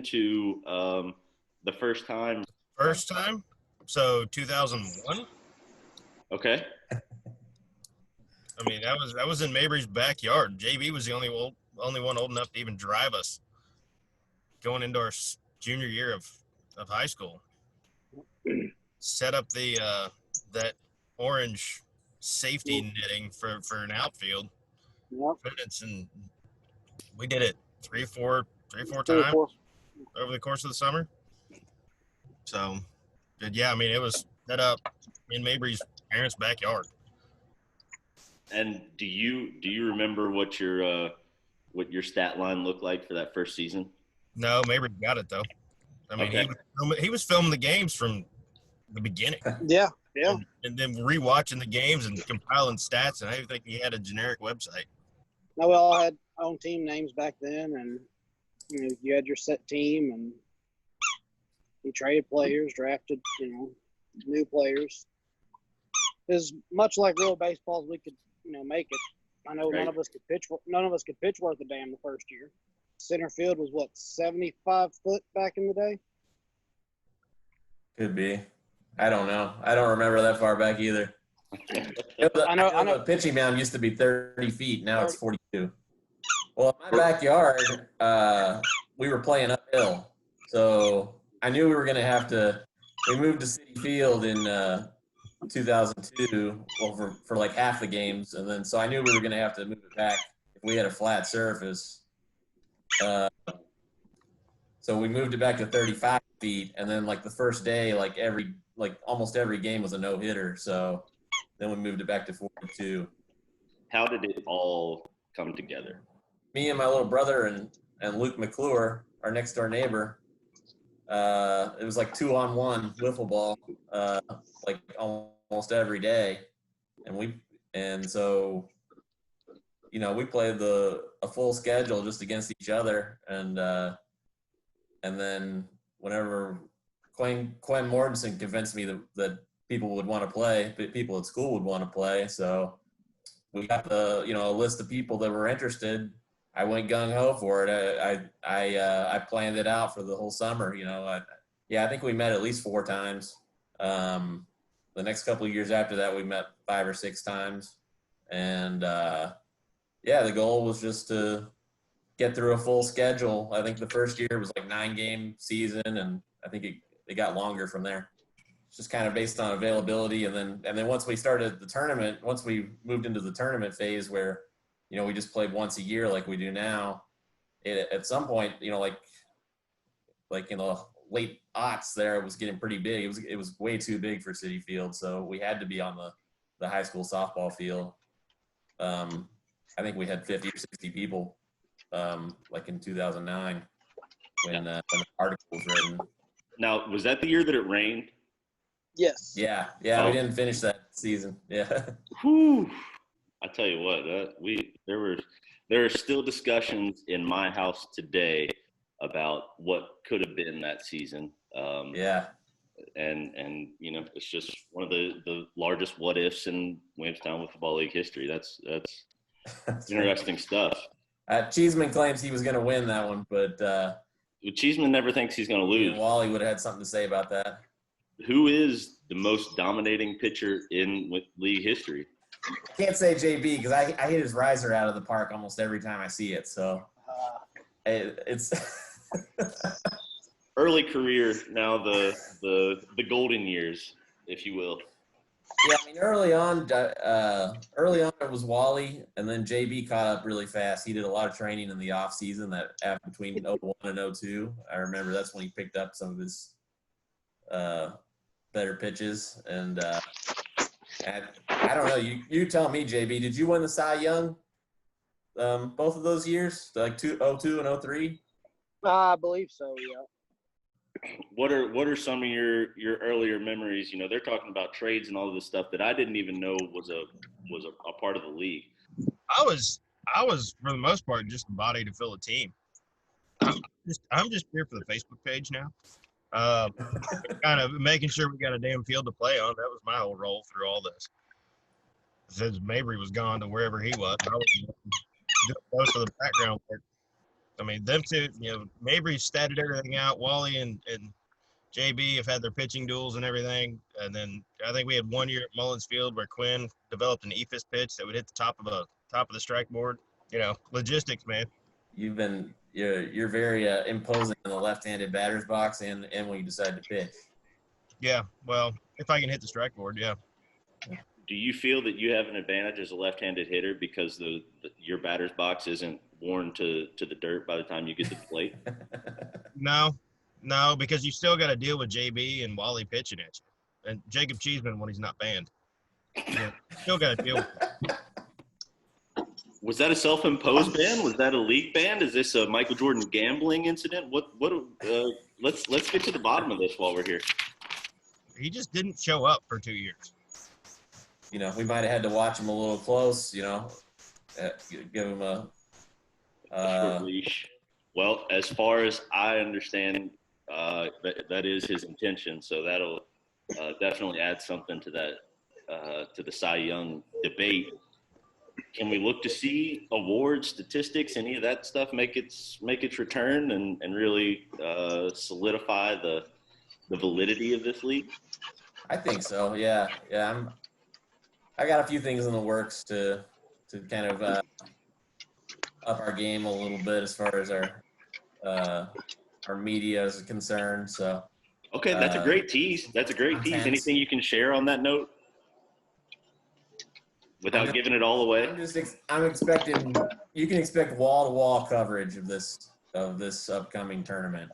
into the first time? First time? So 2001? Okay. I mean, that was in Mabry's backyard. JB was the only one old enough to even drive us going into our junior year of high school. Set up the that orange safety netting for an outfield. Yep. And we did it three or four times over the course of the summer. So, but yeah, I mean, it was set up in Mabry's parents' backyard. And do you remember what your stat line looked like for that first season? No, Mabry got it though. I mean, Okay. he was filming the games from the beginning. Yeah. And then rewatching the games and compiling stats, and I think he had a generic website. No, we all had our own team names back then, and you had your set team, and you traded players, drafted new players. As much like real baseball as we could make it. I know none of us could pitch worth a damn the first year. Center field was 75 foot back in the day. Could be. I don't know. I don't remember that far back either. I know the pitching mound used to be 30 feet. Now it's 42. Well, in my backyard, we were playing uphill. So I knew we were going to have to – we moved to City Field in 2002 for like half the games. And then so I knew we were going to have to move it back if we had a flat surface. So we moved it back to 35 feet. And then like the first day, almost every game was a no-hitter. So then we moved it back to 42. How did it all come together? Me and my little brother and Luke McClure, our next door neighbor, it was like 2-on-1 wiffle ball, like almost every day. And so we played a full schedule just against each other. And then whenever Quinn Mortensen convinced me that people would want to play, people at school would want to play. So we got a list of people that were interested. I went gung ho for it. I planned it out for the whole summer. I think we met at least 4 times. The next couple of years after that, we met 5 or 6 times. And the goal was just to get through a full schedule. I think the first year was like 9-game season, and I think it got longer from there. It's just kind of based on availability. And then once we started the tournament, once we moved into the tournament phase where, we just played once a year like we do now, at some point, like in the late aughts there, it was getting pretty big. It was way too big for City Field. So we had to be on the high school softball field. I think we had 50 or 60 people, like in 2009 when the article was written. Now, was that the year that it rained? Yes. Yeah. We didn't finish that season. Yeah. Whew. I tell you what, there are still discussions in my house today about what could have been that season. Yeah. And it's just one of the largest what ifs in Williamstown Wiffleball League history. That's interesting stuff. Cheeseman claims he was going to win that one, but Cheeseman never thinks he's going to lose. Wally would have had something to say about that. Who is the most dominating pitcher in league history? I can't say JB because I hit his riser out of the park almost every time I see it. So it's early career, now the golden years, if you will. Yeah, I mean early on it was Wally, and then JB caught up really fast. He did a lot of training in the off season between 01 and 02. I remember that's when he picked up some of his better pitches, and I don't know. You tell me, JB. Did you win the Cy Young both of those years, like 02 and 03? I believe so. Yeah. What are some of your earlier memories? They're talking about trades and all of this stuff that I didn't even know was a part of the league. I was for the most part just a body to fill a team. I'm just here for the Facebook page now. Kind of making sure we got a damn field to play on. That was my whole role through all this. Since Mabry was gone to wherever he was, I was most of the background work. I mean, them two, Mabry's statted everything out. Wally and JB have had their pitching duels and everything. And then I think we had 1 year at Mullins Field where Quinn developed an ephus pitch that would hit the top of the strike board. Logistics, man. You're very imposing in the left-handed batter's box and when you decide to pitch. Yeah, well, if I can hit the strike board, yeah. Do you feel that you have an advantage as a left-handed hitter because your batter's box isn't worn to the dirt by the time you get to the plate? No, because you still got to deal with JB and Wally pitching at you, and Jacob Cheeseman when he's not banned. Still got to deal with it. Was that a self-imposed ban? Was that a league ban? Is this a Michael Jordan gambling incident? Let's get to the bottom of this while we're here. He just didn't show up for 2 years. We might have had to watch him a little close. Give him a short leash. Well, as far as I understand, that is his intention. So that'll definitely add something to that to the Cy Young debate. Can we look to see awards, statistics, any of that stuff make its return and really solidify the validity of this league? I think so. Yeah. I got a few things in the works to kind of up our game a little bit as far as our media is concerned. So. Okay, that's a great tease. Anything you can share on that note? Without giving it all away. I'm expecting. You can expect wall-to-wall coverage of this upcoming tournament.